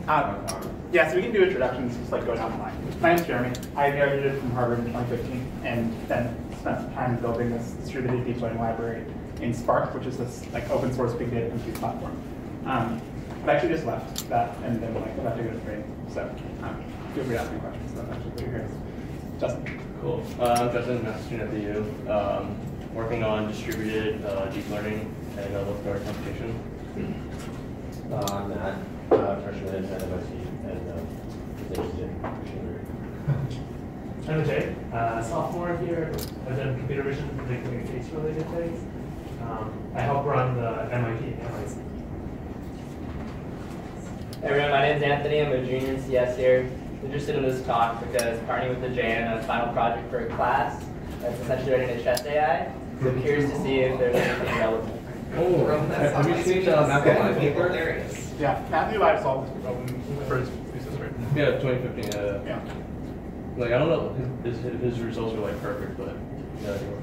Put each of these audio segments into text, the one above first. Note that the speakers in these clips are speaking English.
Yeah, so we can do introductions, just like go down the line. My name's Jeremy. I graduated from Harvard in 2015, and then spent some time building this distributed deep learning library in Spark, which is this like open source big data compute platform. I've actually just left that and then like about to go to training. So feel free to ask me questions about actually what you're here. Justin. Cool. I'm Justin, master student at the U. Working on distributed deep learning and low-power computation. I'm Matt, freshman at MIT and interested in machine learning. I'm Jay, sophomore here. I've done computer vision, particularly face-related things. I help run the MIT. Hey everyone, my name is Anthony. I'm a junior in CS here. Interested in this talk because partnering with the JN on a final project for a class that's essentially writing a chess AI. So I'm curious to see if there's anything relevant. Oh, have you seen Matthew Live paper? Yeah, Matthew Live solved this problem for his thesis, right? Yeah, 2015. Yeah. Like I don't know, his results were like perfect, but yeah, I think we're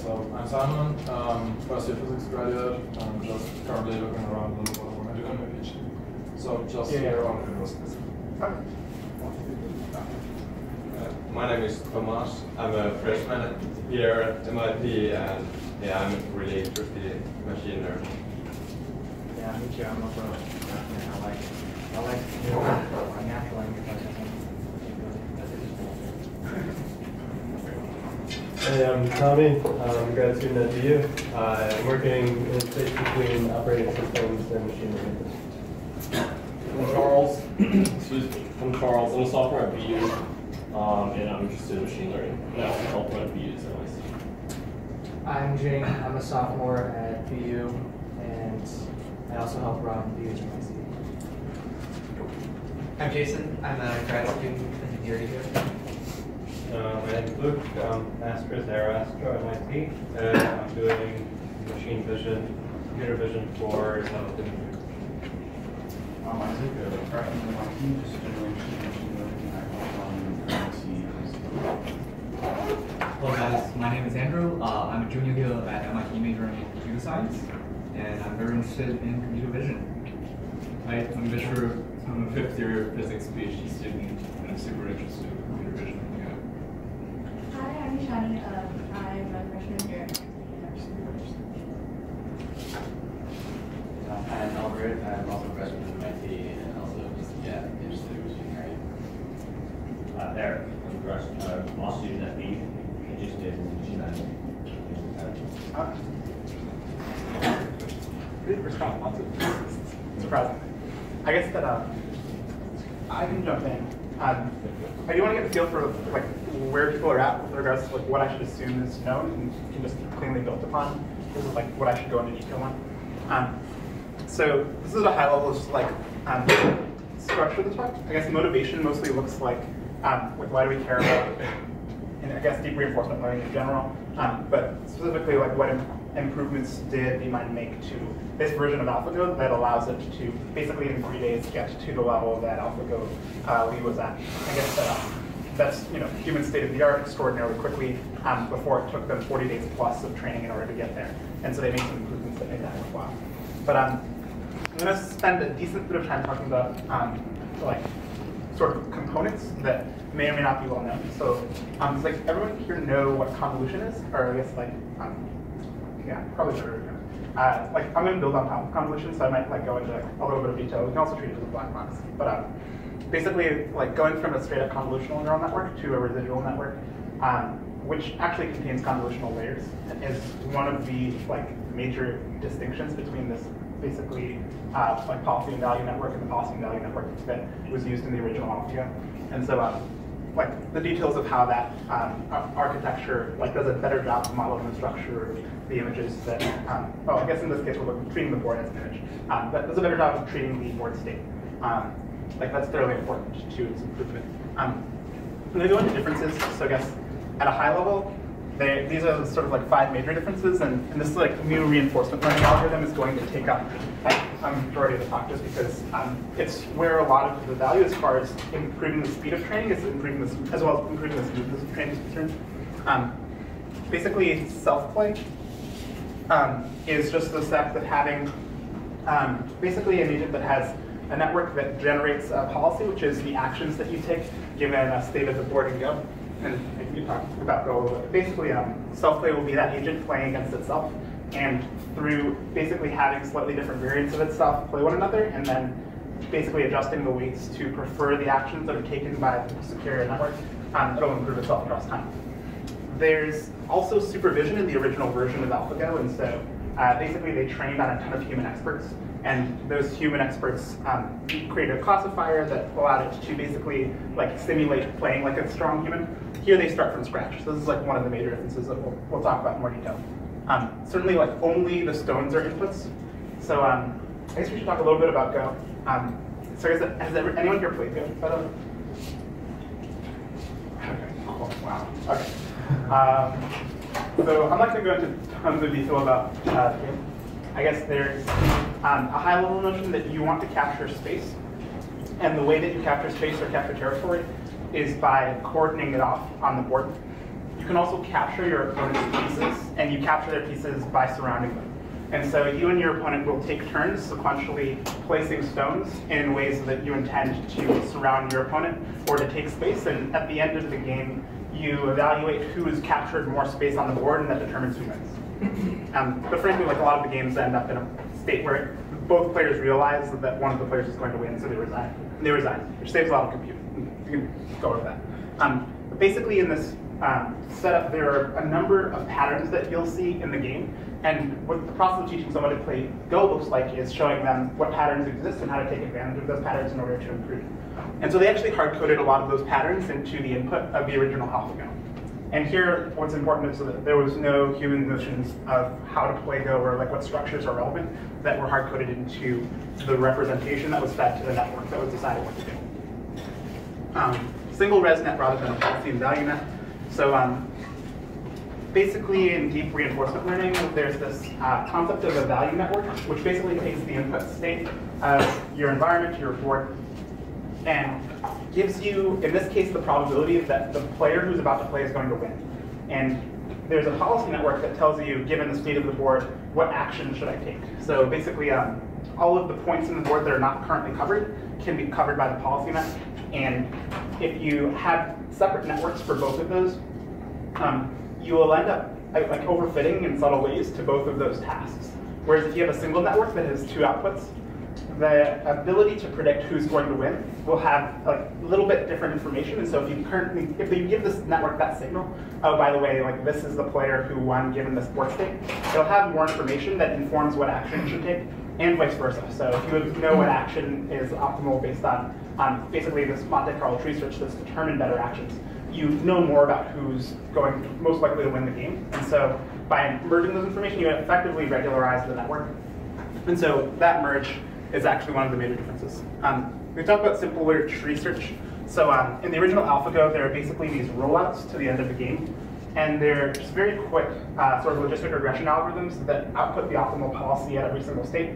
So I'm Simon, first year physics graduate. I'm just currently looking around a little bit for medical my PhD. So just here on universities. My name is Thomas. I'm a freshman here at MIT, and yeah, I'm really interested in machine learning. Yeah, me too. I'm also I like natural language. Hey, I'm Tommy. I'm a grad student at the U. I'm working in the space between operating systems and machine learning. I'm Charles. I'm Charles. I'm a sophomore at BU, and I'm interested in machine learning. And I also help run BU's at MIT. I'm Jing. I'm a sophomore at BU, and I also help run BU's MIC. I'm Jason. I'm a grad student in security here. My name is Luke. I'm Master's Aeroastro at MIT, and I'm doing machine vision, computer vision for satellite imagery. I'm Isaac, a freshman at MIT, just doing machine learning. I work on Hello guys, my name is Andrew. I'm a junior here at MIT majoring in computer science, and I'm very interested in computer vision. Hi, I'm Vishnu. I'm a fifth year physics PhD student, and I'm super interested in computer vision. Hi, I'm Shani. I'm a freshman here. I'm Albert. I'm also a freshman at MIT and also just interested in machine learning. Eric, I'm a law student at BU, interested in machine learning. Good response. Lots of surprising. I guess that I can jump in. I do want to get a feel for like where people are at with regards to like what I should assume is known and can just cleanly built upon. This is like what I should go into detail on. So this is at a high level, just like structure of the talk. I guess the motivation mostly looks like why do we care about, and I guess deep reinforcement learning in general, but specifically like what improvements did DeepMind make to this version of AlphaGo that allows it to basically in 3 days get to the level that AlphaGo lead was at. I guess that's human state of the art extraordinarily quickly before it took them 40 days plus of training in order to get there. And so they made some improvements that made that worthwhile. But I'm going to spend a decent bit of time talking about like sort of components that may or may not be well known. So it's like everyone here know what convolution is, or I guess like yeah, probably sure. Like I'm going to build on top of convolution, so I might like go into like a little bit of detail. We can also treat it as a black box. But basically, like going from a straight up convolutional neural network to a residual network, which actually contains convolutional layers, is one of the like major distinctions between this basically like policy and value network and the policy and value network that was used in the original AlphaGo. And so like the details of how that architecture like does a better job of modeling the structure of the images that, well, I guess in this case we're treating the board as an image, but does a better job of treating the board state. Like that's fairly important to its improvement. I'm going to go into differences, so I guess at a high level, these are sort of like 5 major differences, and this like new reinforcement learning algorithm is going to take up like a majority of the talk just because it's where a lot of the value as far as improving the speed of training is improving this, as well as improving the smoothness of training is concerned. Basically, self-play is just the step of having basically an agent that has a network that generates a policy, which is the actions that you take given a state of the board in Go. And you talk about Go a little bit. Basically, self-play will be that agent playing against itself, and through basically having slightly different variants of itself play one another, and then basically adjusting the weights to prefer the actions that are taken by the superior network, it'll improve itself across time. There's also supervision in the original version of AlphaGo, and so basically they trained on a ton of human experts, and those human experts created a classifier that allowed it to basically like simulate playing like a strong human. Here they start from scratch. So this is like one of the major differences that we'll talk about in more detail. Certainly, like only the stones are inputs. So I guess we should talk a little bit about Go. So has anyone here played Go? Okay, cool. Wow. Okay. So I'm not going to go into tons of detail about the game. I guess there's a high-level notion that you want to capture space, and the way that you capture space or capture territory is by coordinating it off on the board. You can also capture your opponent's pieces, and you capture their pieces by surrounding them. And so you and your opponent will take turns sequentially placing stones in ways that you intend to surround your opponent or to take space, and at the end of the game, you evaluate who has captured more space on the board, and that determines who wins. But frankly, like a lot of the games end up in a state where both players realize that one of the players is going to win, so they resign. Which saves a lot of compute. You can go over that. But basically, in this setup, there are a number of patterns that you'll see in the game, and what the process of teaching someone to play Go looks like is showing them what patterns exist and how to take advantage of those patterns in order to improve. And so they actually hard-coded a lot of those patterns into the input of the original AlphaGo. And here, what's important is that there was no human notions of how to play Go or like what structures are relevant that were hard-coded into the representation that was fed to the network that was deciding what to do. Single ResNet rather than a policy and value net. So basically in deep reinforcement learning, there's this concept of a value network, which basically takes the input state of your environment, your board, and gives you, in this case, the probability that the player who's about to play is going to win. And there's a policy network that tells you, given the state of the board, what action should I take. So basically, all of the points in the board that are not currently covered can be covered by the policy net. And if you have separate networks for both of those, you will end up like overfitting in subtle ways to both of those tasks. Whereas if you have a single network that has two outputs, the ability to predict who's going to win will have like a little bit different information. And so if you give this network that signal, oh, by the way, like this is the player who won given this board state, it'll have more information that informs what action you should take, and vice versa. So if you know what action is optimal based on basically this Monte Carlo tree search that's determined better actions, you know more about who's going most likely to win the game. And so by merging those information, you effectively regularize the network. And so that merge is actually one of the major differences. We talked about simpler tree search. So in the original AlphaGo, there are basically these rollouts to the end of the game. And they're just very quick sort of logistic regression algorithms that output the optimal policy at every single state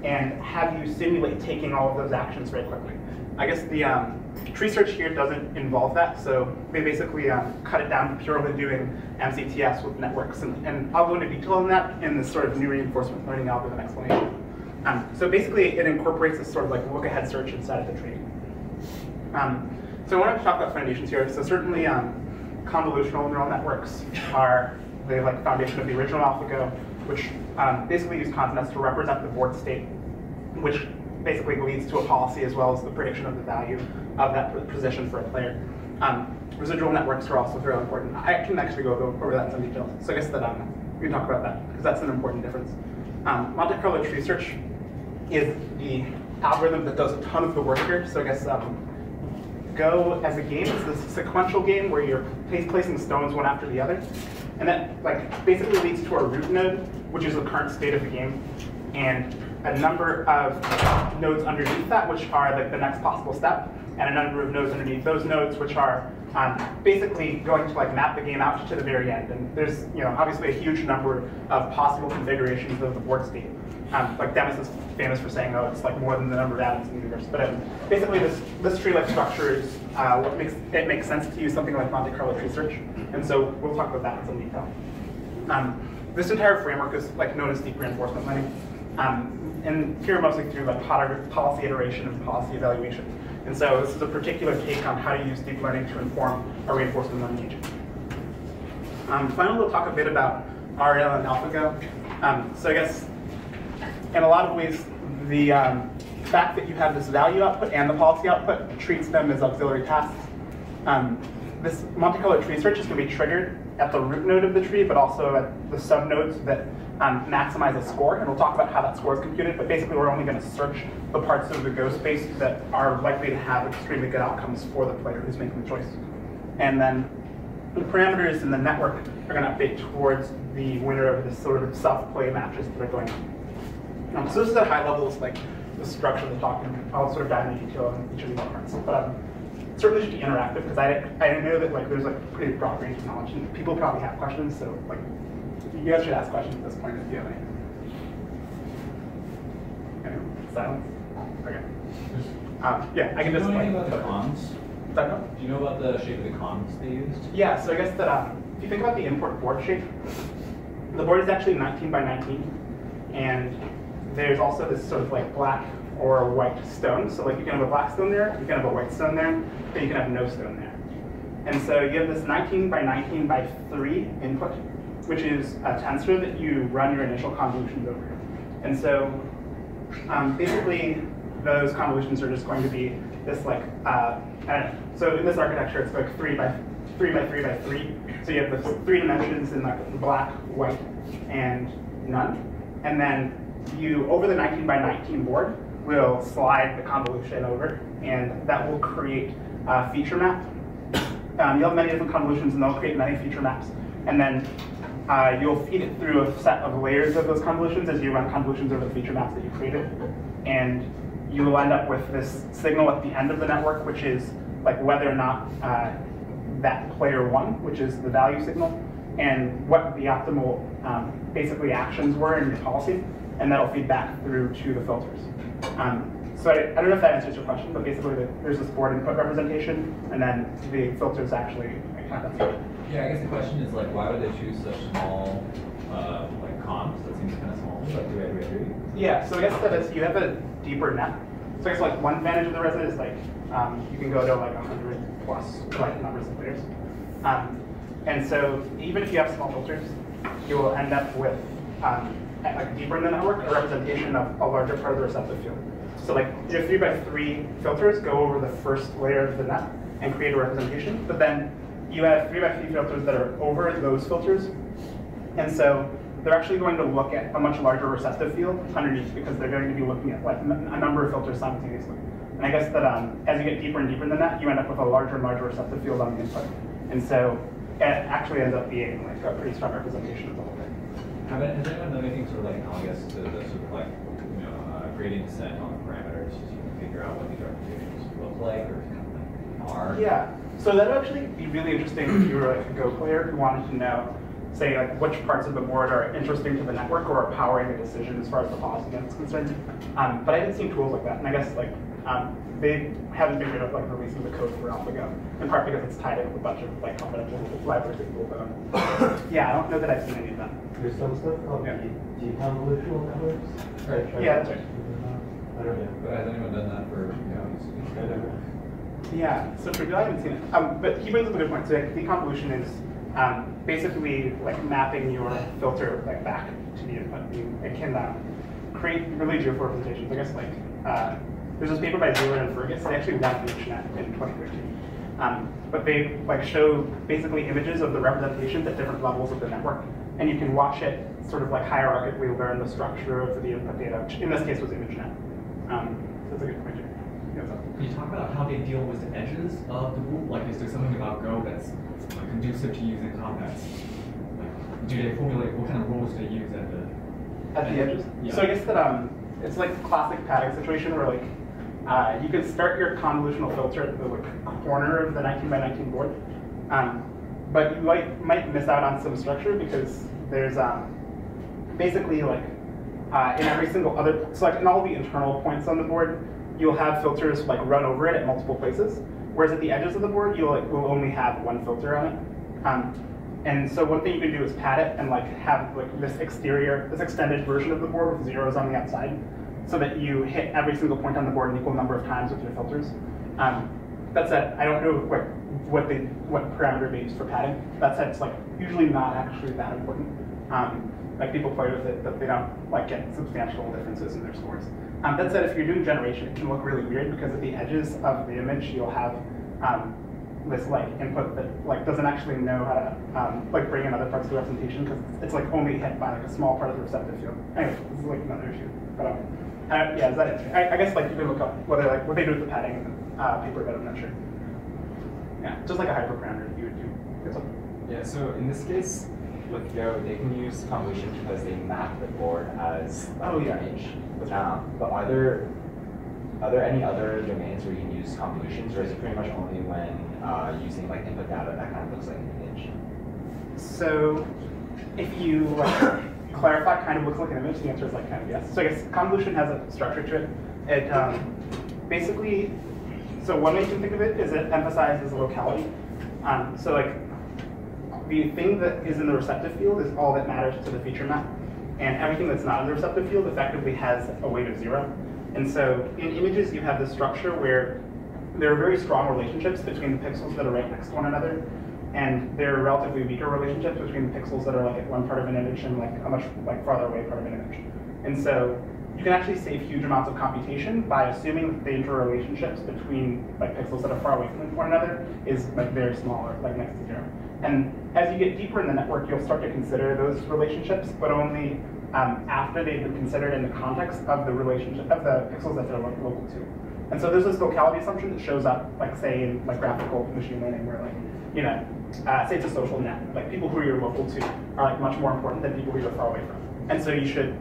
and have you simulate taking all of those actions very quickly. I guess the tree search here doesn't involve that, so they basically cut it down to purely doing MCTS with networks. And I'll go into detail on that in this sort of new reinforcement learning algorithm explanation. So basically, it incorporates this sort of like look-ahead search inside of the tree. So I wanted to talk about foundations here. So certainly, convolutional neural networks are the like foundation of the original AlphaGo, which basically use consonants to represent the board state, which basically leads to a policy as well as the prediction of the value of that position for a player. Residual networks are also very important. I can actually go over that in some detail. So I guess that we can talk about that because that's an important difference. Monte Carlo tree search is the algorithm that does a ton of the work here. So I guess Go as a game is this sequential game where you're placing stones one after the other. And that like basically leads to a root node, which is the current state of the game, and a number of nodes underneath that, which are like the next possible step, and a number of nodes underneath those nodes, which are basically going to like map the game out to the very end. And there's obviously a huge number of possible configurations of the board state. Like Demis is famous for saying, oh, it's like more than the number of atoms in the universe. But basically, this tree-like structure is what makes it make sense to use something like Monte Carlo tree search. And so we'll talk about that in some detail. this entire framework is like known as deep reinforcement learning. And here mostly through like policy iteration and policy evaluation. And so this is a particular take on how to use deep learning to inform a reinforcement learning agent. Finally, we'll talk a bit about RL and AlphaGo. So I guess in a lot of ways, the fact that you have this value output and the policy output treats them as auxiliary tasks. This multicolored tree search is going to be triggered at the root node of the tree, but also at the subnodes that maximize a score. And we'll talk about how that score is computed, but basically we're only going to search the parts of the Go space that are likely to have extremely good outcomes for the player who's making the choice. And then the parameters in the network are going to update towards the winner of this sort of self-play matches that are going on. So this is at high levels, like the structure of the talk, and I'll sort of dive into detail on each of these parts. But certainly should be interactive, because I know that like there's like a pretty broad range of knowledge, and people probably have questions, so like you guys should ask questions at this point if you have any. Silence? Okay. Yeah, I can just like... Do you know anything about the comms? Do you know about the shape of the comms they used? Yeah, so I guess that if you think about the import board shape, the board is actually 19 by 19, and there's also this sort of like black or white stone. So like you can have a black stone there, you can have a white stone there, but you can have no stone there. And so you have this 19 by 19 by 3 input, which is a tensor that you run your initial convolutions over. And so basically those convolutions are just going to be this like, I don't know. So in this architecture, it's like 3 by 3 by 3 by 3. So you have the 3 dimensions in like black, white, and none. And then you, over the 19 by 19 board, will slide the convolution over, and that will create a feature map. You'll have many different convolutions, and they'll create many feature maps. And then you'll feed it through a set of layers of those convolutions as you run convolutions over the feature maps that you created. And you will end up with this signal at the end of the network, which is like whether or not that player won, which is the value signal, and what the optimal basically actions were in your policy, and that'll feed back through to the filters. So I don't know if that answers your question, but basically there's this board input representation, and then the filters actually compensate. Yeah, I guess the question is like, why would they choose such small like comms? That seems kind of small. Like, do I agree? Yeah, so I guess that is, you have a deeper net. So I guess like one advantage of the resin is like you can go to like 100 plus like numbers of layers. And so even if you have small filters, you will end up with like deeper in the network, a representation of a larger part of the receptive field. So like your 3 by 3 filters go over the first layer of the net and create a representation, but then you have 3 by 3 filters that are over those filters. And so they're actually going to look at a much larger receptive field underneath, because they're going to be looking at like a number of filters simultaneously. And I guess that as you get deeper and deeper in the net, you end up with a larger and larger receptive field on the input. And so it actually ends up being like a pretty strong representation of the whole thing. Has anyone done anything sort of like analogous to the sort of like, you know, gradient descent on the parameters so you can figure out what these representations look like, or kind of like are? Yeah, so that would actually be really interesting if you were like a Go player who wanted to know, say, like which parts of the board are interesting to the network or are powering a decision as far as the policy is concerned. But I haven't seen tools like that, and I guess like they haven't figured out like releasing the code for AlphaGo, in part because it's tied in with a bunch of like confidential libraries that people own. Yeah, I don't know that I've seen any of that. There's some stuff called deconvolutional networks. Right. Yeah, that's right. I don't know. But has anyone done that for, you know, yeah, so for I haven't seen it. But he brings up a good point. So like, deconvolution is basically like mapping your filter like back to the input. It can create really beautiful representations. I guess like there's this paper by Zeeler and Fergus. They actually won ImageNet in 2013. But they like show basically images of the representations at different levels of the network, and you can watch it sort of like hierarchically learn the structure of the input data, which in this case was ImageNet. So that's a good point. Can you talk about how they deal with the edges of the rule? Like, is there something about Go that's like, conducive to using complex? Like, do they formulate what kind of rules they use at the edges? Yeah. So I guess that it's like a classic padding situation where like you can start your convolutional filter at the like, corner of the 19 by 19 board, but you might miss out on some structure because there's basically like in every single other, so like in all the internal points on the board, you'll have filters like run over it at multiple places, whereas at the edges of the board, will only have one filter on it. And so one thing you can do is pad it and like have like this extended version of the board with zeros on the outside, so that you hit every single point on the board an equal number of times with your filters. That said, I don't know what parameter they use for padding. That said, it's like usually not actually that important. Like people play with it, but they don't like get substantial differences in their scores. That said, if you're doing generation, it can look really weird because at the edges of the image, you'll have this like input that like doesn't actually know how to like bring in other parts of the representation because it's like only hit by like a small part of the receptive field. Anyway, this is like another issue. But yeah, is that it? I guess like you can look up what they do with the padding in the paper, but I'm not sure. Yeah, just like a hyperparameter you would do. Yeah, so in this case, with Go, they can use convolution because they map the board as an image. But are there any other domains where you can use convolutions, or is it pretty much only when using like input data that kind of looks like an image? So if you like, clarify kind of looks like an image, the answer is like kind of yes. So I guess convolution has a structure to it. It basically, so one way you can think of it is it emphasizes locality. So like the thing that is in the receptive field is all that matters to the feature map. And everything that's not in the receptive field effectively has a weight of 0. And so in images, you have this structure where there are very strong relationships between the pixels that are right next to one another. And there are relatively weaker relationships between the pixels that are like at one part of an image and like a much like farther away part of an image. And so you can actually save huge amounts of computation by assuming that the interrelationships between like pixels that are far away from one another is like very small or like next to 0. And as you get deeper in the network, you'll start to consider those relationships, but only after they've been considered in the context of the relationship of the pixels that they're local to. And so there's this locality assumption that shows up, like say in like graphical machine learning, where like say it's a social net, like people who you're local to are like much more important than people who you're far away from. And so you should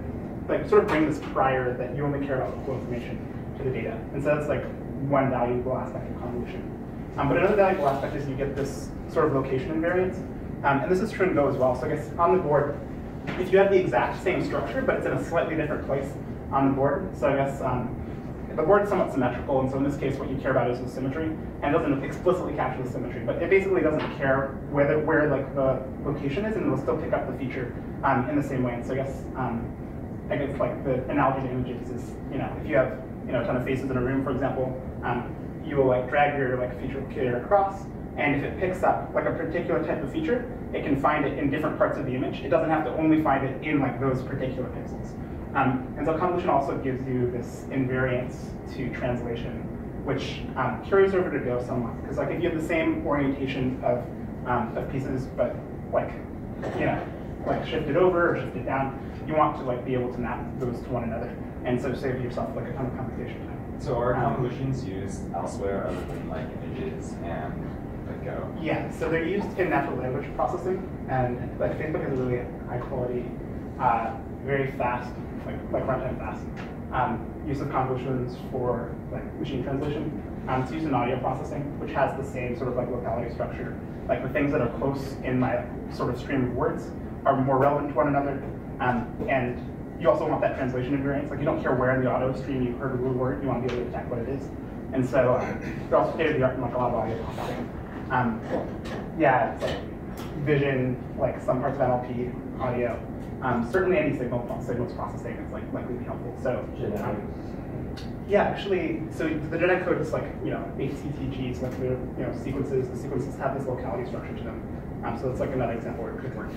like sort of bring this prior that you only care about local information to the data. And so that's like one valuable aspect of convolution. But another valuable aspect is you get this sort of location invariance. And this is true in Go as well. So I guess on the board, if you have the exact same structure, but it's in a slightly different place on the board, so I guess the board is somewhat symmetrical, and so in this case, what you care about is the symmetry, and it doesn't explicitly capture the symmetry, but it basically doesn't care where like the location is, and it'll still pick up the feature in the same way. And so I guess like the analogy to images is, if you have a ton of faces in a room, for example, you will like drag your like feature locator across, and if it picks up like a particular type of feature, it can find it in different parts of the image. It doesn't have to only find it in like those particular pixels. And so convolution also gives you this invariance to translation, which carries over to Go somewhat. Because like if you have the same orientation of pieces, but like like shifted over or shifted down, you want to like be able to map those to one another, and so save yourself like a ton of computation time. So are convolutions used elsewhere other than like images and like Go? Yeah, so they're used in natural language processing, and like Facebook has a really high quality, very fast, like runtime fast use of convolutions for like machine translation. It's used in audio processing, which has the same sort of like locality structure. Like the things that are close in my sort of stream of words are more relevant to one another, and you also want that translation invariance. Like you don't care where in the audio stream you heard a word, you want to be able to detect what it is. And so they're also state of the art in like a lot of audio processing. Yeah, it's like vision, like some parts of NLP, audio. Certainly any signals processing is like likely to be helpful. So yeah, actually, so the genetic code is like HCTGs, like the sequences. The sequences have this locality structure to them. So it's like another example where it could work.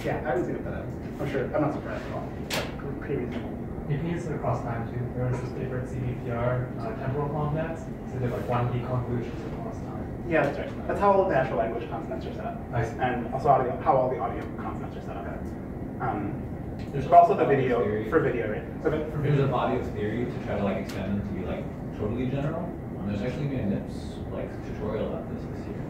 Yeah, I would say that. I'm sure. I'm not surprised at all. Like, pretty reasonable. You can use it across time too. There was this paper at CVPR, temporal consonants. So they did like 1D convolutions across time. Yeah, that's right. That's how all of the natural language consonants are set up. Nice. And also how all the audio consonants are set up. There's also the video for video, right? So there's a body of theory to try to like extend them to be like totally general. There's actually been a NIPS like tutorial about this year.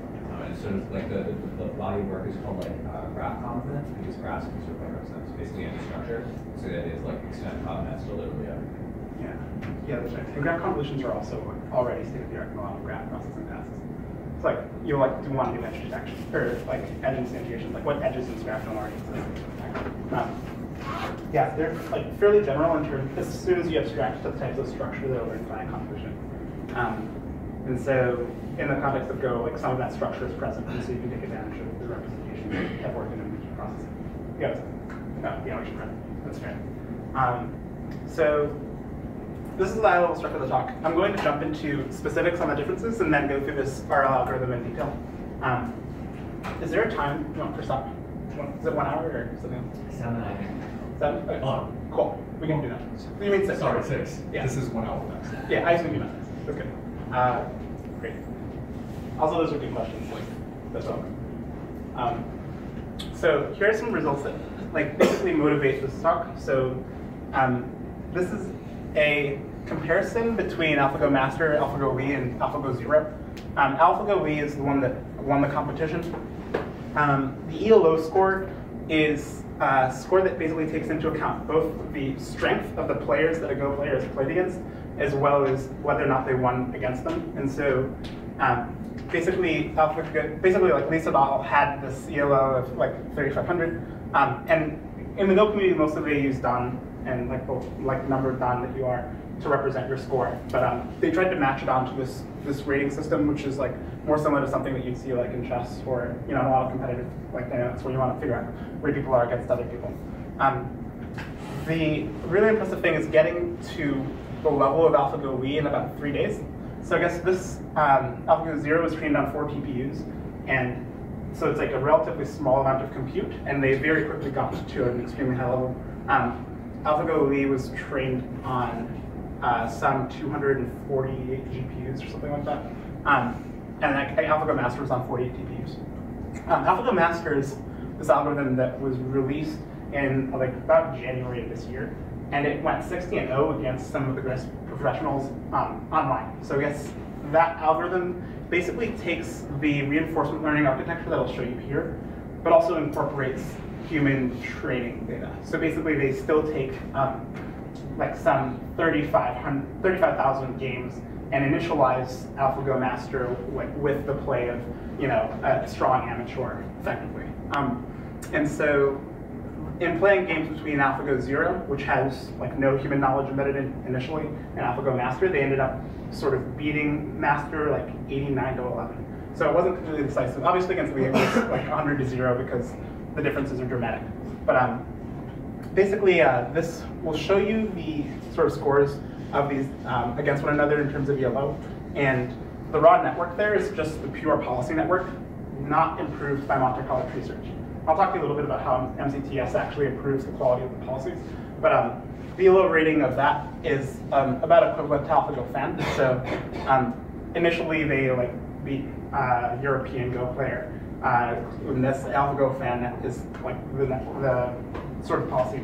And sort of like the body of work is called like graph confidence, because graphs can sort of like represent basically any structure. So that is like extend confidence to literally everything. Yeah, that's right. And graph convolutions are also already state of the art in a lot of graph processing tasks. It's like you like to want to do edge detection or like edge instantiation, like what edges in this graph don't already exist. Yeah, they're like fairly general in terms. As soon as you abstract to the types of structure, they'll learn finite convolution. And so in the context of Go, like some of that structure is present, and so you can take advantage of the representation that work in image processing. Yeah, no, yeah, we should run. That's fair. So this is the high-level structure of the talk. I'm going to jump into specifics on the differences and then go through this RL algorithm in detail. Is there a time you want for stop? Is it 1 hour or something? 7, I think. 7? Okay. Cool. We can do that. You mean 6? Sorry, 6. Yeah. This is 1 hour max. Yeah, I assume you meant 6. That's good. Great. Also, those are good questions. That's all. So here are some results that basically motivate this talk. So this is a comparison between AlphaGo Master, AlphaGo Wii, and AlphaGo Zero. AlphaGo Wii is the one that won the competition. The ELO score is a score that basically takes into account both the strength of the players that a Go player has played against, as well as whether or not they won against them. And so basically like Lisa Dahl had this ELO of like 3,500. And in the Go community, most of they use Don and like number of Don that you are to represent your score. But they tried to match it onto this rating system, which is like more similar to something that you'd see like in chess or a lot of competitive dynamics where you want to figure out where people are against other people. The really impressive thing is getting to the level of AlphaGo Wii in about 3 days. So I guess this AlphaGo Zero was trained on 4 TPUs, and so it's like a relatively small amount of compute, and they very quickly got to an extremely high level. AlphaGo Wii was trained on some 248 GPUs or something like that. And AlphaGo Master was on 48 TPUs. AlphaGo Master is this algorithm that was released in about January of this year, and it went 60-0 against some of the best professionals online. So I guess that algorithm basically takes the reinforcement learning architecture that I'll show you here, but also incorporates human training data. So basically they still take like some 35,000 games and initialize AlphaGo Master with the play of a strong amateur, effectively. And so in playing games between AlphaGo Zero, which has no human knowledge embedded in initially, and AlphaGo Master, they ended up sort of beating Master 89-11. So it wasn't completely decisive. Obviously against Wii it was 100-0 because the differences are dramatic. But basically this will show you the sort of scores of these against one another in terms of ELO. And the raw network there is just the pure policy network, not improved by Monte Carlo tree search. I'll talk to you a little bit about how MCTS actually improves the quality of the policies. But the ELO rating of that is about equivalent to AlphaGo Fan. So initially they beat a European Go player. And this AlphaGo Fan is the sort of policy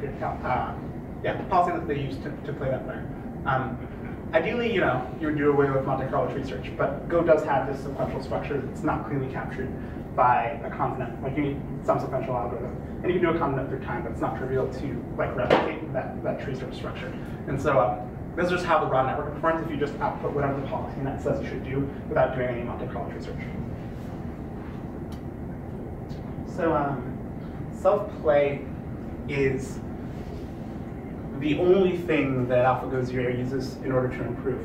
policy that they use to play that player. Ideally, you would do away with Monte Carlo tree search, but Go does have this sequential structure that's not clearly captured by a continent. You need some sequential algorithm, and you can do a continent through time, but it's not trivial to replicate that tree search structure. And so this is just how the raw network performs if you just output whatever the policy net says you should do without doing any Monte Carlo tree search. So self-play is the only thing that AlphaGo Zero uses in order to improve.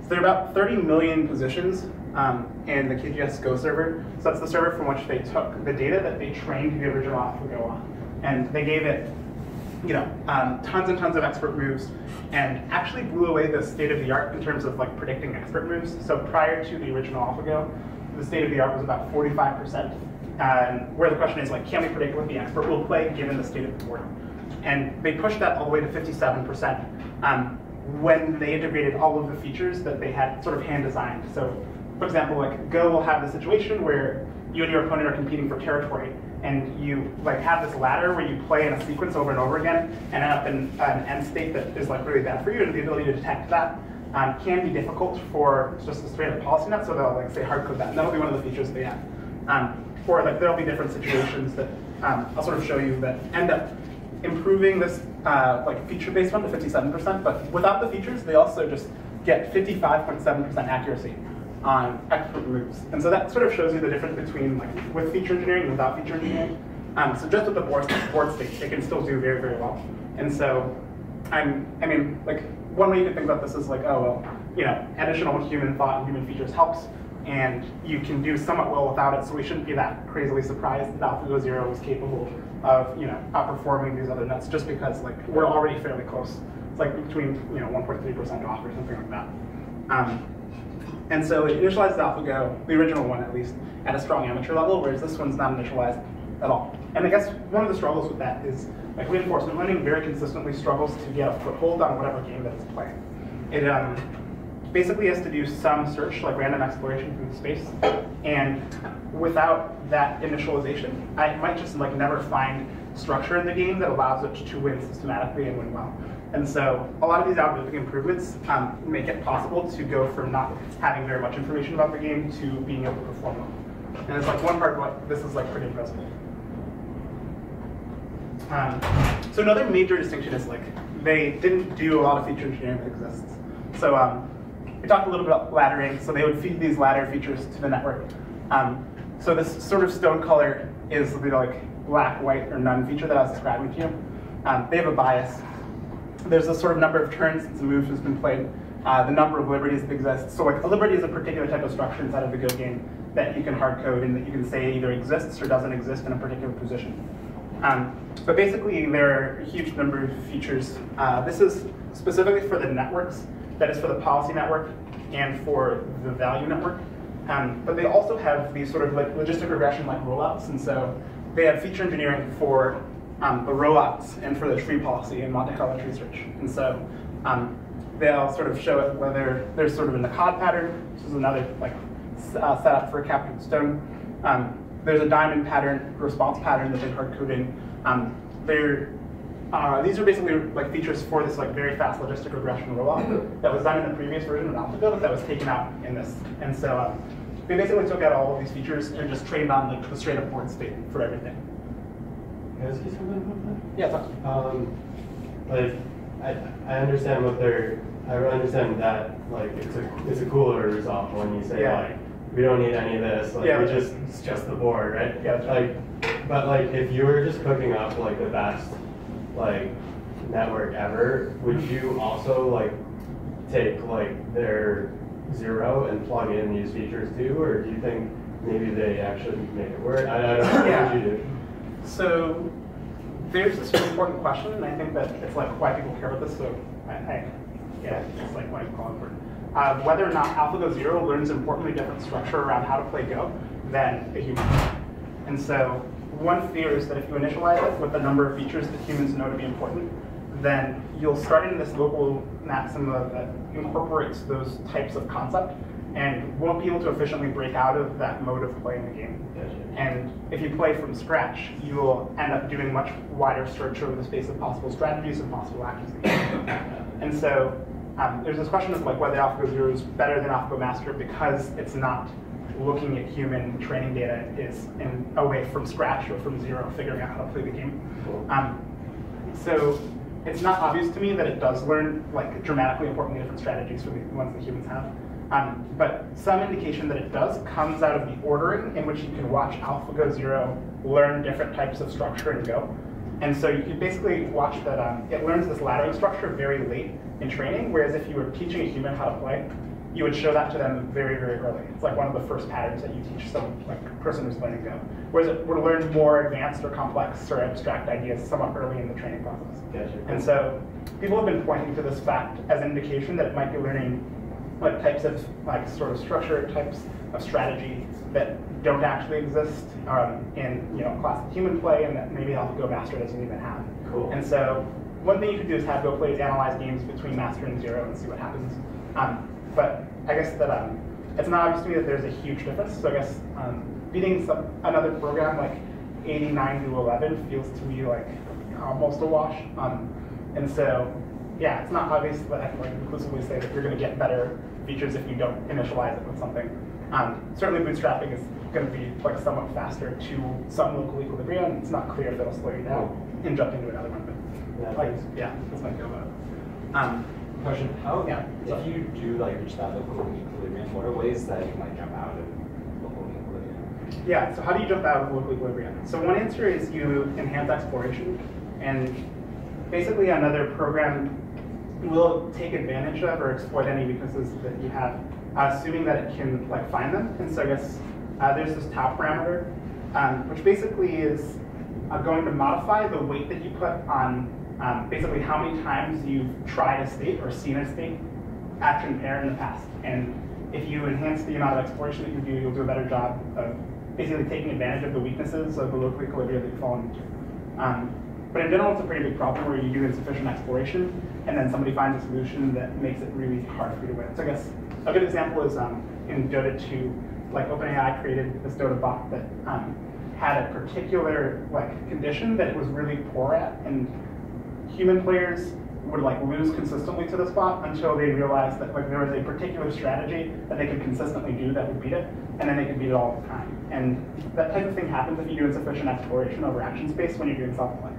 So there are about 30 million positions in the KGS Go server. So that's the server from which they took the data that they trained the original AlphaGo on. And they gave it tons and tons of expert moves and actually blew away the state of the art in terms of predicting expert moves. So prior to the original AlphaGo, the state of the art was about 45%. Where the question is can we predict what the expert will play given the state of the board? And they pushed that all the way to 57% when they integrated all of the features that they had sort of hand designed. So for example, Go will have the situation where you and your opponent are competing for territory, and you have this ladder where you play in a sequence over and over again and end up in an end state that is really bad for you, and the ability to detect that can be difficult for just a straight up policy net, so they'll say hard code that, and that'll be one of the features they have. Or there'll be different situations that I'll sort of show you that end up improving this feature-based one to 57%, but without the features, they also just get 55.7% accuracy on expert moves. And so that sort of shows you the difference between with feature engineering and without feature engineering. So just with the board state, they can still do very, very well. And so I mean, like, one way you could think about this is like, oh, well, you know, additional human thought and human features helps, and you can do somewhat well without it, so we shouldn't be that crazily surprised that AlphaGo 0 was capable of, you know, outperforming these other nets just because, like, we're already fairly close. It's like between, you know, 1.3% off or something like that. And so it initializes AlphaGo, the original one at least, at a strong amateur level, whereas this one's not initialized at all. And I guess one of the struggles with that is, like, reinforcement learning very consistently struggles to get a foothold on whatever game that it's playing. It basically has to do some search, like random exploration through the space, and without that initialization, I might just like never find structure in the game that allows it to win systematically and win well. And so a lot of these algorithmic improvements make it possible to go from not having very much information about the game to being able to perform well. And it's like one part of what this is like pretty impressive. So another major distinction is like they didn't do a lot of feature engineering that exists. So we talked a little bit about laddering. So they would feed these ladder features to the network. So this sort of stone color is the like black, white, or none feature that I was describing to you. They have a bias. There's a sort of number of turns since the move has been played, the number of liberties that exist. So like a liberty is a particular type of structure inside of the Go game that you can hard code and that you can say either exists or doesn't exist in a particular position. But basically, there are a huge number of features. This is specifically for the networks, that is for the policy network and for the value network. But they also have these sort of like logistic regression-like rollouts, and so they have feature engineering for the rollouts and for the tree policy and Monte Carlo tree search. And so they'll sort of show it whether there's sort of a Nakad pattern, which is another like setup for a captured stone. There's a diamond pattern, response pattern that they hard code in. These are basically like features for this like very fast logistic regression rollout that was done in the previous version of AlphaGo, but that was taken out in this. And so they basically took out all of these features and just trained on like the straight up board state for everything. Can I ask you something about that? Yeah. Like I understand what they're. I really understand that like it's a cooler result when you say like we don't need any of this. Like it's just the board, right? Yeah. Like, but like if you were just cooking up like the best like network ever, would you also like take like their 0 and plug in these features too, or do you think maybe they actually make it work? I don't know. What would you do? So there's this really important question, and I think that it's like why people care about this. So yeah, it's like why you call it important. Whether or not AlphaGo 0 learns an importantly different structure around how to play Go than a human. And so one fear is that if you initialize it with the number of features that humans know to be important, then you'll start in this local maxima that incorporates those types of concept and won't be able to efficiently break out of that mode of playing the game. And if you play from scratch, you will end up doing much wider search over the space of possible strategies and possible actions. And so there's this question of like whether AlphaGo 0 is better than AlphaGo Master because it's not looking at human training data is in a way from scratch or from 0, figuring out how to play the game. So it's not obvious to me that it does learn like dramatically importantly different strategies from the ones that humans have. But some indication that it does comes out of the ordering in which you can watch AlphaGo 0 learn different types of structure in Go. And so you can basically watch that it learns this laddering structure very late in training, whereas if you were teaching a human how to play, you would show that to them very, very early. It's like one of the first patterns that you teach some like person who's learning Go. Whereas it would learn more advanced or complex or abstract ideas somewhat early in the training process. Gotcha. And so people have been pointing to this fact as an indication that it might be learning like types of like sort of structure, types of strategy that don't actually exist in classic human play, and that maybe AlphaGo Master doesn't even have. Cool. And so one thing you could do is have Go players analyze games between Master and 0 and see what happens. But I guess that it's not obvious to me that there's a huge difference. So I guess beating another program like 89 to 11 feels to me like almost a wash. And so yeah, it's not obvious that I can like conclusively say that you're going to get better features if you don't initialize it with something. Certainly bootstrapping is going to be like somewhat faster to some local equilibrium. It's not clear if it'll slow you down and jump into another one, but that's my go about it. Question, if you do like reach that local equilibrium, what are ways that you might jump out of local equilibrium? Yeah, so how do you jump out of local equilibrium? So one answer is you enhance exploration, and basically another program will take advantage of or exploit any weaknesses that you have, assuming that it can like find them. And so I guess there's this tau parameter, which basically is going to modify the weight that you put on basically how many times you've tried a state or seen a state action pair in the past. And if you enhance the amount of exploration that you do, you'll do a better job of basically taking advantage of the weaknesses of the local equilibria that you fall into. But in general, it's a pretty big problem where you do insufficient exploration, and then somebody finds a solution that makes it really hard for you to win. So I guess a good example is in Dota 2, like OpenAI created this Dota bot that had a particular condition that it was really poor at, and human players would lose consistently to this bot until they realized that there was a particular strategy that they could consistently do that would beat it, and then they could beat it all the time. And that type of thing happens if you do insufficient exploration over action space when you're doing self-play.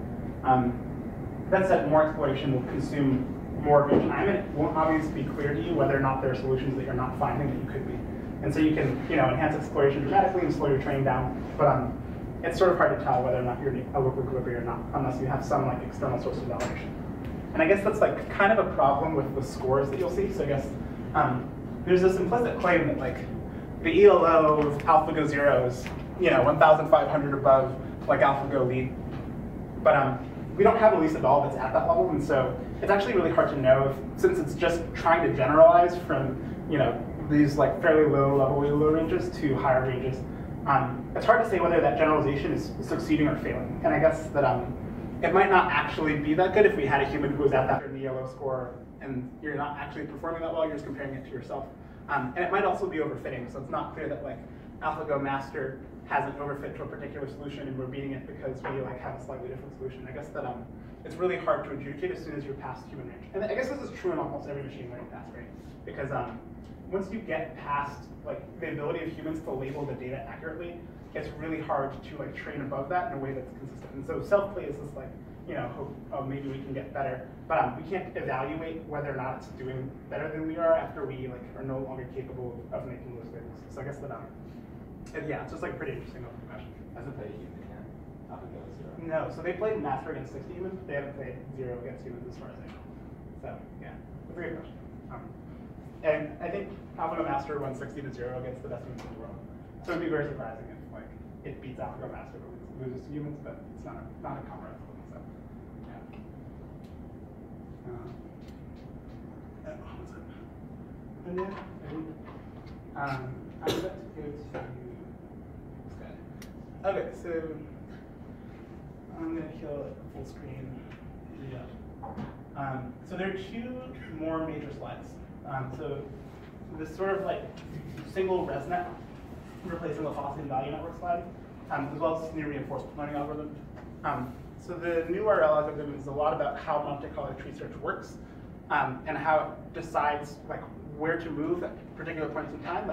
That said, more exploration will consume more of your time, and it won't obviously be clear to you whether or not there are solutions that you're not finding that you could be. And so you can enhance exploration dramatically and slow your training down, but it's sort of hard to tell whether or not you're a local equilibrium or not, unless you have some external source of validation. And I guess that's kind of a problem with the scores that you'll see. So I guess there's this implicit claim that the ELO of AlphaGo 0 is 1,500 above AlphaGo lead, but we don't have a least at all that's at that level, and so it's actually really hard to know since it's just trying to generalize from these fairly low level ELO ranges to higher ranges. It's hard to say whether that generalization is succeeding or failing, and I guess that it might not actually be that good if we had a human who was at that ELO score and you're not actually performing that well, you're just comparing it to yourself. And it might also be overfitting, so it's not clear that AlphaGo master has an overfit to a particular solution and we're beating it because we have a slightly different solution. I guess that it's really hard to adjudicate as soon as you're past human range. And I guess this is true in almost every machine learning task, right? Because once you get past the ability of humans to label the data accurately, it's really hard to train above that in a way that's consistent. And so self-play is this hope, oh, maybe we can get better, but we can't evaluate whether or not it's doing better than we are after we are no longer capable of making those labels. So I guess that yeah, it's just pretty interesting open question. Hasn't played a human yet. AlphaGo 0. No, so they played master against 60 humans, but they haven't played 0 against humans as far as I know. So yeah, it's a good question. And I think AlphaGo master won 60 to 0 against the best humans in the world. So it'd be very surprising if it beats AlphaGo master but loses to humans, but it's not a comrade. So yeah. What was it? And then I'm about to go to this guy. Okay, so I'm gonna kill full screen. Yeah. So there are two more major slides. So this sort of single ResNet replacing the velocity and value network slide, as well as this new reinforcement learning algorithm. So the new RL algorithm is a lot about how Monte Carlo tree search works, and how it decides where to move at particular points in time.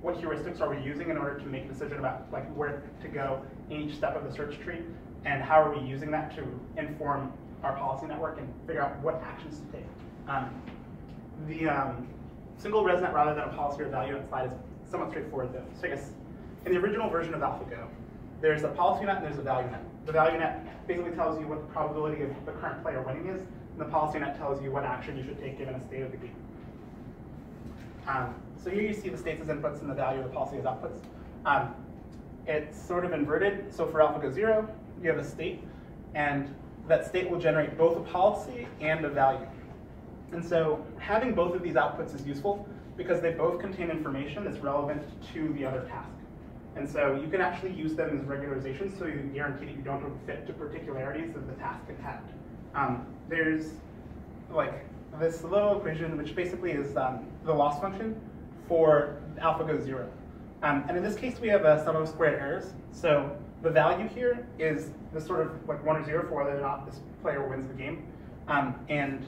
What heuristics are we using in order to make a decision about where to go in each step of the search tree, and how are we using that to inform our policy network and figure out what actions to take. The single ResNet rather than a policy or value net slide is somewhat straightforward though. So I guess in the original version of AlphaGo, there's a policy net and there's a value net. The value net basically tells you what the probability of the current player winning is, and the policy net tells you what action you should take given a state of the game. So here you see the states as inputs and the value of the policy as outputs. It's sort of inverted. So for AlphaGo 0, you have a state, and that state will generate both a policy and a value. And so having both of these outputs is useful because they both contain information that's relevant to the other task. And so you can actually use them as regularizations so you guarantee that you don't overfit to particularities of the task at hand. There's this little equation which basically is the loss function for AlphaGo 0. And in this case, we have a sum of squared errors. So the value here is the sort of 1 or 0 for whether or not this player wins the game. And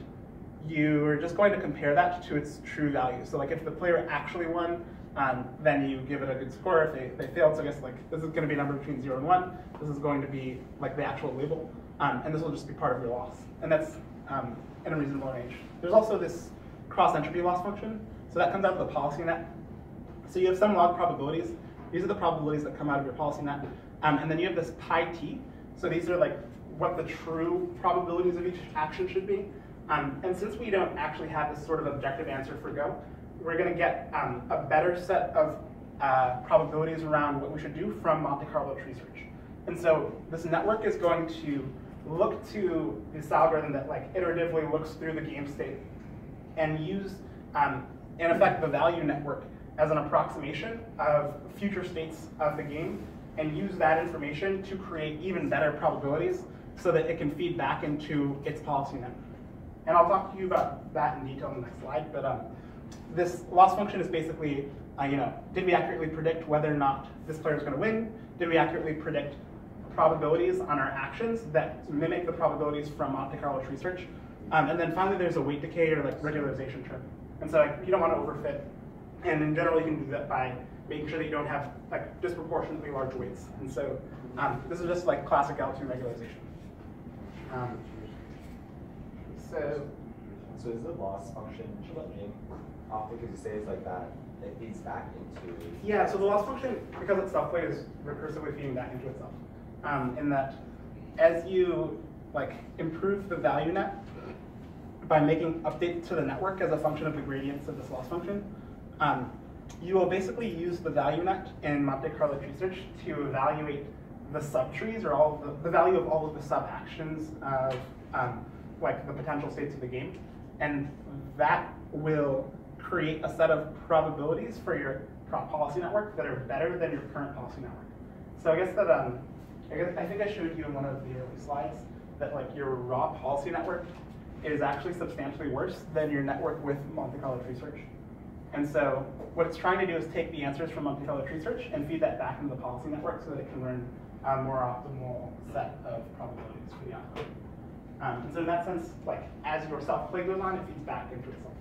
you're just going to compare that to its true value. So if the player actually won, then you give it a good score. If they failed, so I guess this is going to be a number between 0 and 1. This is going to be the actual label. And this will just be part of your loss. And that's in a reasonable range. There's also this cross entropy loss function. So that comes out of the policy net. So you have some log probabilities. These are the probabilities that come out of your policy net. And then you have this pi t. So these are what the true probabilities of each action should be. And since we don't actually have this sort of objective answer for Go, we're going to get a better set of probabilities around what we should do from Monte Carlo tree search. And so this network is going to look to this algorithm that like iteratively looks through the game state and use, in effect, the value network as an approximation of future states of the game, and use that information to create even better probabilities so that it can feed back into its policy network. And I'll talk to you about that in detail in the next slide, but this loss function is basically, did we accurately predict whether or not this player is going to win? Did we accurately predict probabilities on our actions that mimic the probabilities from Monte Carlo tree search? And then finally, there's a weight decay or like regularization term. And so you don't want to overfit. And in general, you can do that by making sure that you don't have like disproportionately large weights. And so this is just like classic L2 regularization. So is the loss function changing off because you say it's like that, it feeds back into... Yeah, so the loss function, because it's self-play, is recursively feeding back into itself. In that as you like improve the value net by making updates to the network as a function of the gradients of this loss function, you will basically use the value net in Monte Carlo tree search to evaluate the subtrees or all of the value of all of the sub-actions of like the potential states of the game. And that will create a set of probabilities for your policy network that are better than your current policy network. So I guess that I think I showed you in one of the early slides that like your raw policy network is actually substantially worse than your network with Monte Carlo tree search. And so what it's trying to do is take the answers from Monte Carlo tree search and feed that back into the policy network so that it can learn a more optimal set of probabilities for the outcome. And so in that sense, like as your self-play goes on, it feeds back into itself.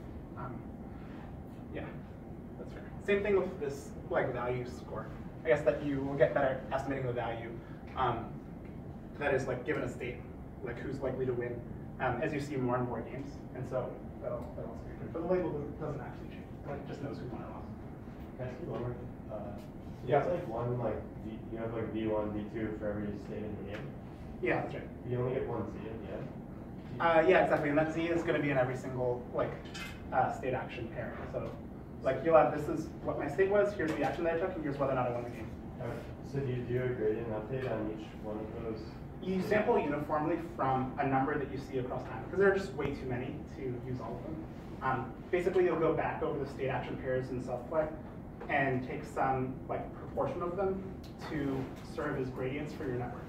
Yeah, that's fair. Same thing with this like value score. I guess that you will get better estimating the value that is like given a state, like who's likely to win as you see more and more games. And so that'll also be good. But the label doesn't actually change. It just knows who won or lost. Can I ask you one more? You have like one you have like V1, V2 for every state in the game? Yeah, that's right. You only get one Z at the end? Yeah, exactly. And that Z is going to be in every single like state action pair. So like you'll have, this is what my state was, here's the action that I took, and here's whether or not I won the game. Okay. So do you do a gradient update on each one of those? You sample uniformly from a number that you see across time, because there are just way too many to use all of them. Basically, you'll go back over the state action pairs in self-play and take some like proportion of them to serve as gradients for your network.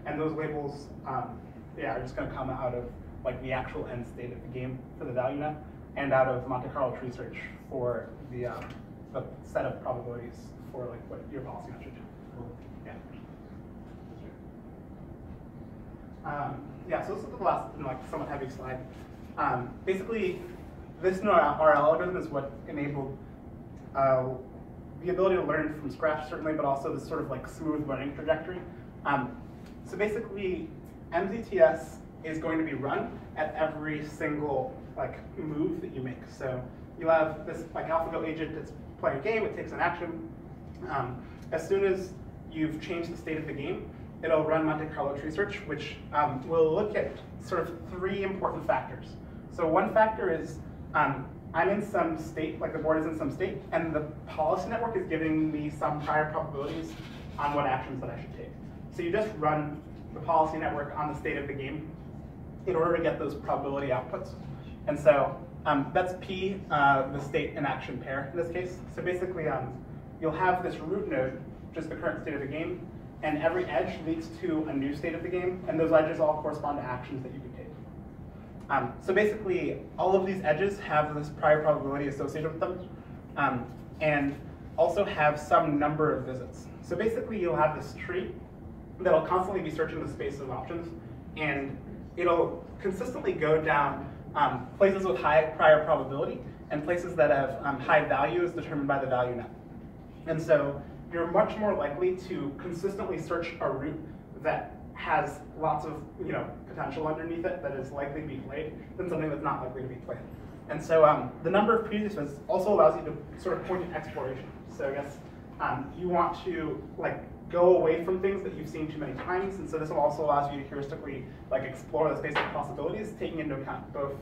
And those labels, are just going to come out of like the actual end state of the game for the value net, and out of Monte Carlo tree search for the set of probabilities for like what your policy net should do. Cool. Yeah. So this is the last and like somewhat heavy slide. Basically, this RL algorithm is what enabled the ability to learn from scratch, certainly, but also this sort of like smooth learning trajectory. So basically, MZTS is going to be run at every single like move that you make. So you'll have this like AlphaGo agent that's playing a game, it takes an action. As soon as you've changed the state of the game, it'll run Monte Carlo tree search, which will look at sort of three important factors. So one factor is I'm in some state, like the board is in some state, and the policy network is giving me some prior probabilities on what actions that I should take. So you just run the policy network on the state of the game in order to get those probability outputs. And so that's P, the state and action pair in this case. So basically, you'll have this root node, just the current state of the game, and every edge leads to a new state of the game, and those edges all correspond to actions that you can take. So basically, all of these edges have this prior probability associated with them, and also have some number of visits. So basically, you'll have this tree that'll constantly be searching the space of options, and it'll consistently go down places with high prior probability and places that have high value as determined by the value net. And so you're much more likely to consistently search a route that has lots of potential underneath it that is likely to be played than something that's not likely to be played. And so the number of previous visits also allows you to sort of point at exploration. So I guess you want to like go away from things that you've seen too many times, and so this will also allow you to heuristically like explore the space of possibilities, taking into account both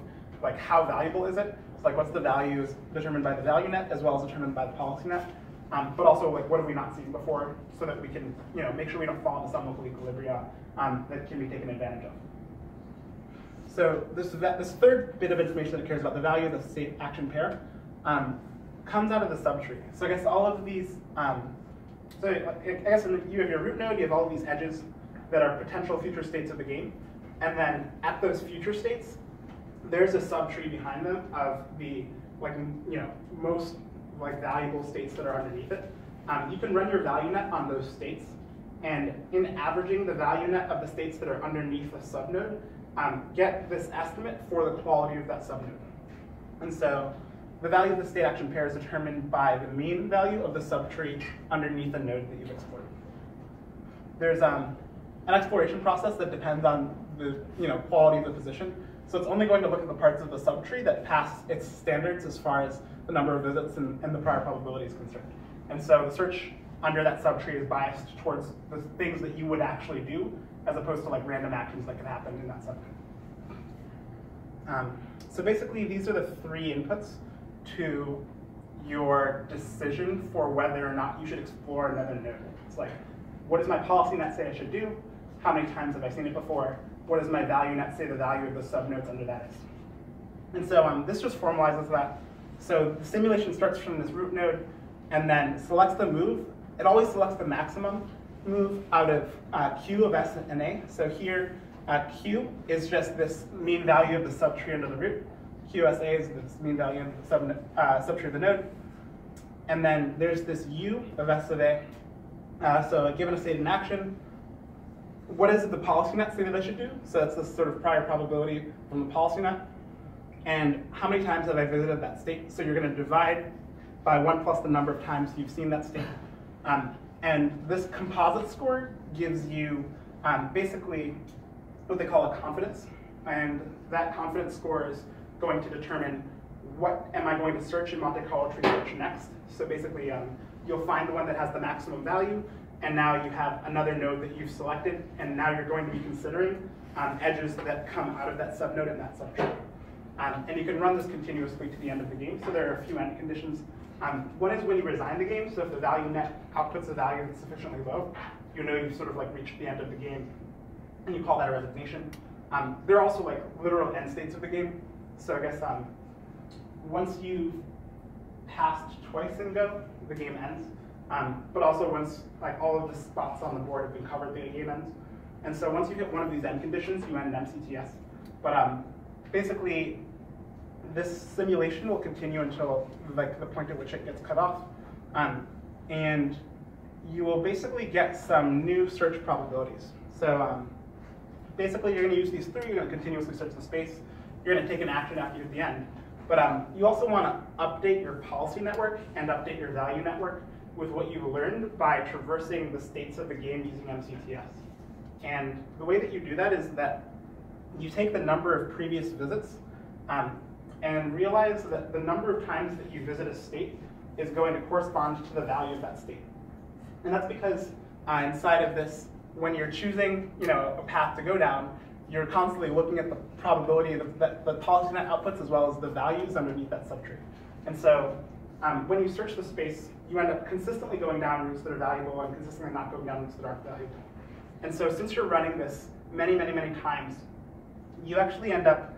like how valuable is it, so like what's the values determined by the value net as well as determined by the policy net, but also like what have we not seen before, so that we can make sure we don't fall into some local equilibria that can be taken advantage of. So this third bit of information that it cares about, the value of the state action pair, comes out of the subtree. So I guess all of these, so I guess you have your root node, you have all of these edges that are potential future states of the game, and then at those future states, there's a subtree behind them of the most valuable states that are underneath it. You can run your value net on those states, and in averaging the value net of the states that are underneath a subnode, get this estimate for the quality of that subnode. And so the value of the state action pair is determined by the mean value of the subtree underneath the node that you've explored. There's an exploration process that depends on the quality of the position. So it's only going to look at the parts of the subtree that pass its standards as far as the number of visits and the prior probability is concerned. And so the search under that subtree is biased towards the things that you would actually do, as opposed to like random actions that could happen in that subtree. So basically, these are the three inputs to your decision for whether or not you should explore another node. It's like, what does my policy net say I should do? How many times have I seen it before? What does my value net say the value of the subnodes under that is? And so this just formalizes that. So the simulation starts from this root node and then selects the move. It always selects the maximum move out of Q of S and A. So here, Q is just this mean value of the subtree under the root. QSA is this mean value of the subtree of the node. And then there's this U of S of A. So given a state in action, what does the policy net say that I should do? So that's this sort of prior probability from the policy net. And how many times have I visited that state? So you're going to divide by 1 plus the number of times you've seen that state. And this composite score gives you basically what they call a confidence. And that confidence score is going to determine what am I going to search in Monte Carlo tree search next. So basically, you'll find the one that has the maximum value, and now you have another node that you've selected, and now you're going to be considering edges that come out of that subnode and that subtree. And you can run this continuously to the end of the game, so there are a few end conditions. One is when you resign the game, so if the value net outputs a value that's sufficiently low, you know you've sort of like reached the end of the game, and you call that a resignation. There are also like literal end states of the game. So I guess once you've passed twice in Go, the game ends. But also once like all of the spots on the board have been covered, the game ends. And so once you hit one of these end conditions, you end MCTS. But basically, this simulation will continue until like the point at which it gets cut off. And you will basically get some new search probabilities. So basically, you're going to use these three. You're going to continuously search the space. You're going to take an action after you hit the end. But you also want to update your policy network and update your value network with what you've learned by traversing the states of the game using MCTS. And the way that you do that is that you take the number of previous visits and realize that the number of times that you visit a state is going to correspond to the value of that state. And that's because inside of this, when you're choosing a path to go down, you're constantly looking at the probability that the policy net outputs as well as the values underneath that subtree. And so when you search the space, you end up consistently going down routes that are valuable and consistently not going down routes that aren't valuable. And so since you're running this many, many, many times, you actually end up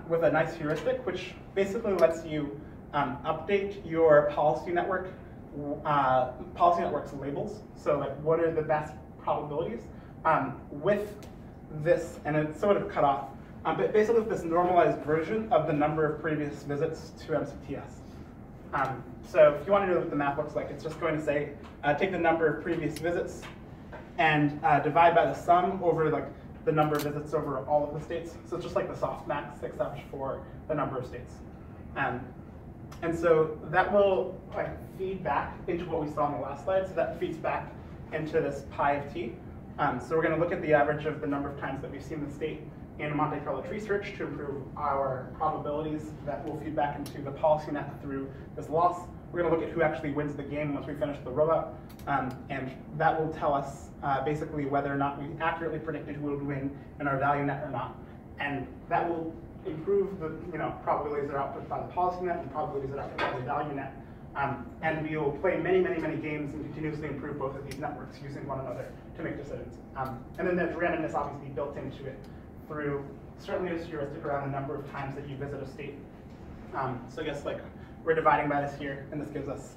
with a nice heuristic, which basically lets you update your policy network's labels. So like, what are the best probabilities with this, and it's sort of cut off, but basically with this normalized version of the number of previous visits to MCTS. So if you want to know what the map looks like, it's just going to say, take the number of previous visits and divide by the sum over like the number of visits over all of the states. So it's just like the softmax except for the number of states. And so that will feed back into what we saw on the last slide. So that feeds back into this pi of t. So we're going to look at the average of the number of times that we've seen the state in Monte Carlo tree search to improve our probabilities that will feed back into the policy net through this loss. We're going to look at who actually wins the game once we finish the rollout, and that will tell us basically whether or not we accurately predicted who would win in our value net or not. And that will improve the probabilities that are output by the policy net and probabilities that are output by the value net. And we will play many, many, many games and continuously improve both of these networks using one another to make decisions. And then there's randomness obviously built into it through certainly a heuristic around the number of times that you visit a state. So I guess like we're dividing by this here, and this gives us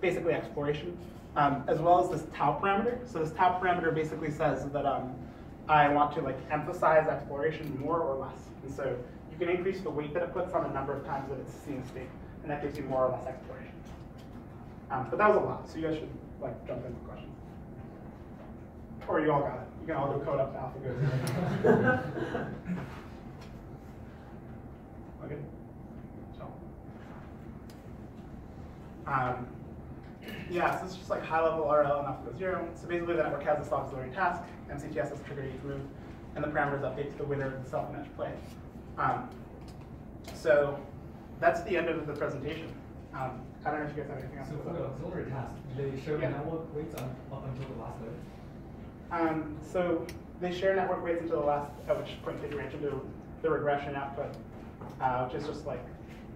basically exploration, as well as this tau parameter. So this tau parameter basically says that I want to like emphasize exploration more or less. And so you can increase the weight that it puts on the number of times that it's seen a state, and that gives you more or less exploration. But that was a lot, so you guys should like jump into questions. Or you all got it. You can all go code up to AlphaGo. Okay. So. Yeah, so it's just like high-level RL and AlphaGo 0. So basically the network has this auxiliary task, MCTS is triggered each move, and the parameters update to the winner of the self-managed play. So that's the end of the presentation. I don't know if you guys have anything else. So for the auxiliary task, do they show the network weights up until the last layer? So they share network weights until the last, at which point they branch into the regression output, which is just like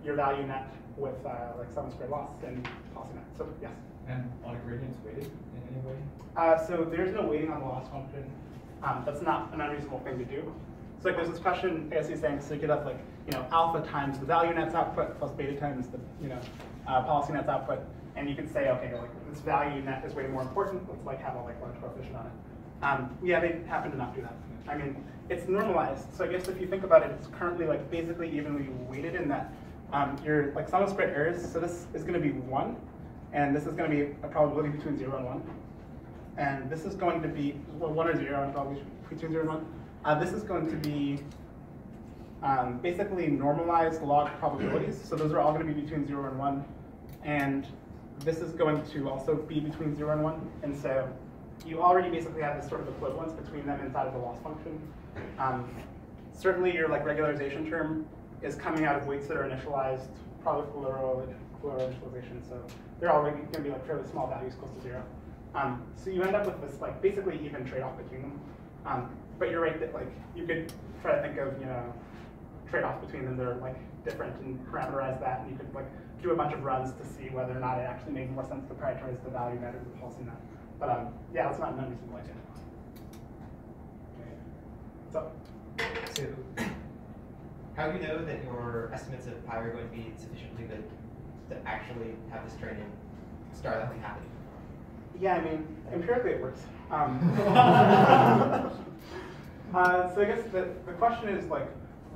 your value net with like sum squared loss and policy net. So yes. And are the gradients weighted in any way? So there's no weighting on the loss function. That's not an unreasonable thing to do. So like there's this question, I guess he's saying, so you could have like, alpha times the value net's output plus beta times the, policy net's output. And you could say, okay, like this value net is way more important. Let's like have a like large coefficient on it. Yeah, they happen to not do that. I mean, it's normalized. So I guess if you think about it, it's currently like basically evenly weighted in that your like sum of squared errors. So this is going to be 1, and this is going to be a probability between 0 and 1. And this is going to be, well, 1 or 0, and probably between 0 and 1. This is going to be basically normalized log probabilities. So those are all going to be between 0 and 1. And this is going to also be between 0 and 1. And so you already basically have this sort of equivalence between them inside of the loss function. Certainly your like regularization term is coming out of weights that are initialized, probably Colero initialization. So they're already going to be like fairly small values close to 0. So you end up with this like basically even trade-off between them. But you're right that like you could try to think of trade-offs between them that are like different and parameterize that, and you could like do a bunch of runs to see whether or not it actually made more sense to prioritize the value net or the policy net. But yeah, that's not an unreasonable idea. So how do you know that your estimates of pi are going to be sufficiently good to actually have this training start actually happening? Yeah, I mean, empirically it works. So I guess the question is like,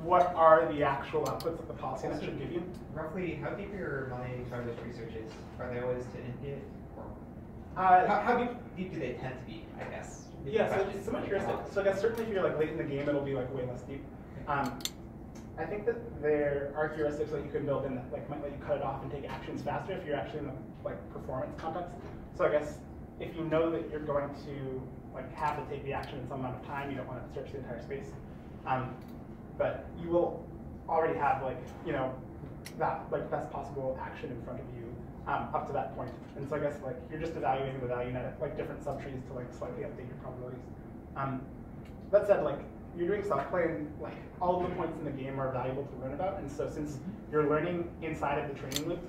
what are the actual outputs that the policy net should give you? Roughly, how deep are your Monte Carlo research is? Are they always to infinite? Or how deep do they tend to be, I guess? Yeah, so it's somewhat heuristic. So I guess certainly if you're like late in the game, it'll be like way less deep. I think that there are heuristics that you can build in that like might let you cut it off and take actions faster if you're actually in the like performance context. So I guess if you know that you're going to like have to take the action in some amount of time, you don't want to search the entire space. But you will already have like that like best possible action in front of you up to that point. And so I guess like you're just evaluating the value net at like different subtrees to like slightly update your probabilities. That said, like you're doing self-play, and like all of the points in the game are valuable to learn about. And so since you're learning inside of the training loop,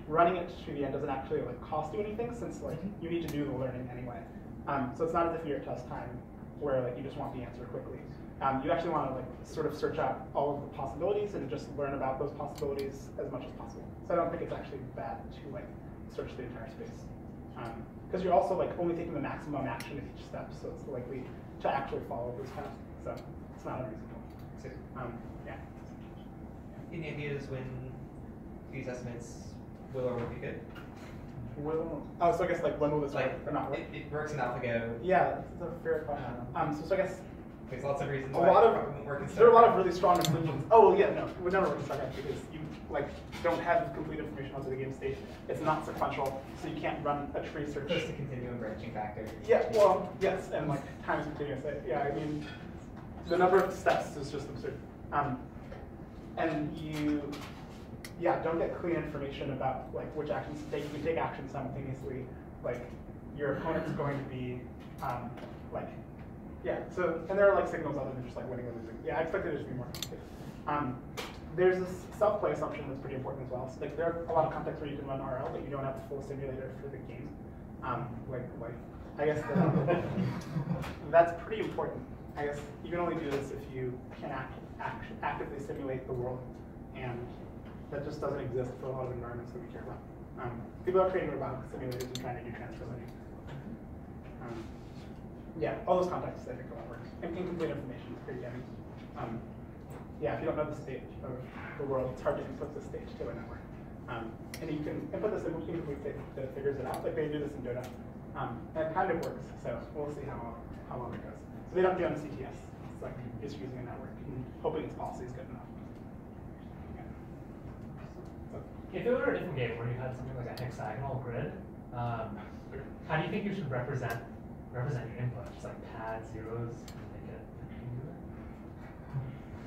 running it to the end doesn't actually like cost you anything, since like you need to do the learning anyway. So it's not as if you're at test time where like you just want the answer quickly. You actually want to like sort of search out all of the possibilities and just learn about those possibilities as much as possible. So I don't think it's actually bad to like search the entire space, because you're also like only taking the maximum action at each step, so it's likely to actually follow those paths. So it's not unreasonable. So, yeah. Any ideas when these estimates will or won't be good? Will? Oh, so I guess like when will this work or not work? It works in AlphaGo. Yeah, that's a fair question. So I guess there's lots of reasons there why are a lot of really strong conclusions. conclusions. Oh yeah, no, it would never work in StarCraft because you like don't have complete information onto the game state. It's not sequential, so you can't run a tree search. Close to continuum branching factor. Yeah, well, yes, and like time is continuous. Yeah, I mean, the number of steps is just absurd. And you, yeah, don't get clean information about like which actions to take. You can take actions simultaneously. Like your opponent's going to be like, yeah. So and there are like signals other than just like winning or losing. Yeah, I expected there to be more complicated. There's this self-play assumption that's pretty important as well. So like there are a lot of contexts where you can run RL, but you don't have the full simulator for the game. Like I guess that's pretty important. I guess you can only do this if you can actively simulate the world, and that just doesn't exist for a lot of environments that we care about. People are creating robotic simulators and trying to do transfer learning. Yeah, all those contexts I think a lot works. And incomplete information is pretty damning. Yeah, if you don't know the state of the world, it's hard to input the state to a network. And you can input this incomplete state that figures it out, like they do this in Dota. And it kind of works, so we'll see how long it goes. So they don't do it on CTS. It's like just using a network and hoping its policy is good enough. If it were a different game where you had something like a hexagonal grid, how do you think you should represent your input? Just like pad zeros and make it rectangular?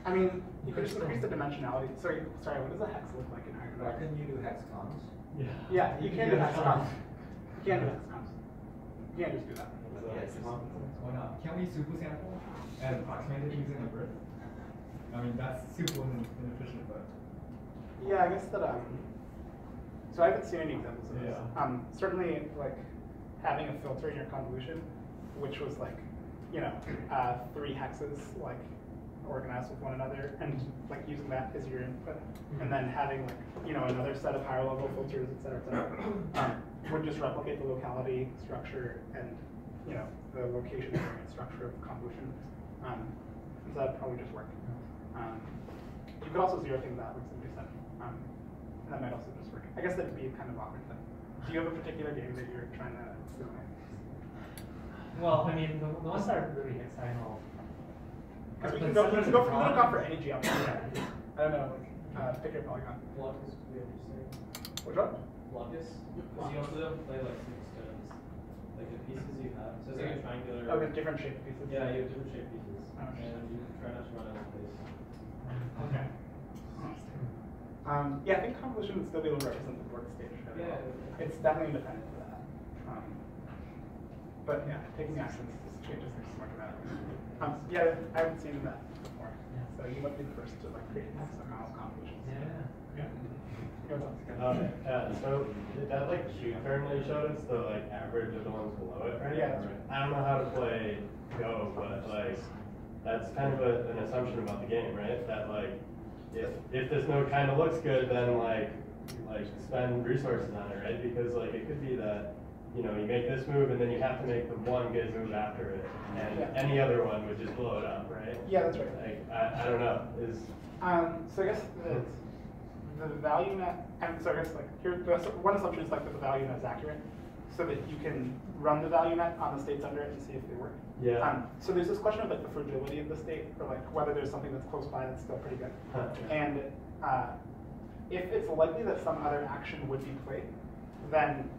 I mean, you could just increase the dimensionality. Sorry, what does a hex look like in hexagons? Why couldn't you do hexagons? Yeah, you can do hexagons. You can do hexagons. You can't just do that. Why not? Can't we super sample and approximate it using a grid? I mean, that's super inefficient, but. Yeah, I guess that, so I haven't seen any examples of this. Certainly, like, having a filter in your convolution, which was like, 3 hexes, like, organized with one another, and like using that as your input, and then having like, another set of higher level filters, et cetera, would just replicate the locality structure and, the location variant structure of convolution. So that'd probably just work. You could also zero things out, like somebody said. And that might also just work. I guess that'd be kind of awkward then. Do you have a particular game that you're trying to simulate? Well, I mean, the ones that are really hexagonal. Because we can go for any geometry. I don't know, pick your polygon. Blockus would be interesting. Which one? Blockus. Because you also play like 6 stones. Like the pieces you have. So it's like a triangular. Oh, with different shaped pieces? Yeah, you have different shaped pieces. And you try not to run out of place. Okay. Yeah, I think convolution would still be able to represent the board stage. Yeah. It's definitely independent of that. But yeah, taking actions changes things more dramatically. Yeah, I haven't seen that before. Yeah. So you might be the first to like create somehow convolutions. Yeah. So that like Q term that you showed us, the like average of the ones below it, right? Yeah, that's right. I don't know how to play Go, but like that's kind of an assumption about the game, right? That like if this node kind of looks good, then like spend resources on it, right? Because like it could be that you make this move and then you have to make the one good move after it, and any other one would just blow it up, right? Yeah, that's right. Like I don't know. So I guess the value net, and so I guess like one assumption is like that the value net is accurate, so that you can run the value net on the states under it and see if they work. Yeah. So there's this question of like the fragility of the state, or like whether there's something that's close by that's still pretty good. And if it's likely that some other action would be played, then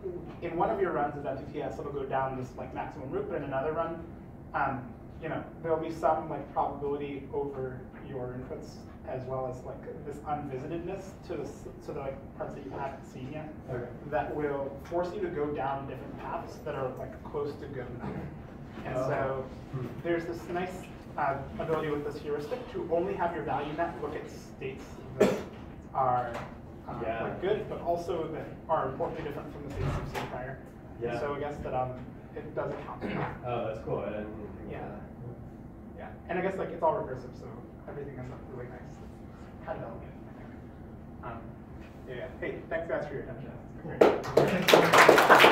in one of your runs of MTTS, it'll go down this like maximum route, but in another run, there'll be some like probability over your inputs, as well as like this unvisitedness to the like parts that you haven't seen yet, that will force you to go down different paths that are like close to good enough. And so there's this nice ability with this heuristic to only have your value net look at states that are like good, but also that are importantly different from the states you've seen prior. Yeah. So I guess that it doesn't count. Oh, that's cool. Yeah. And I guess like it's all recursive, so everything ends up really nice. It's kind of elegant, I think. Hey, thanks guys for your attention. It's been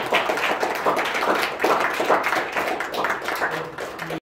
great.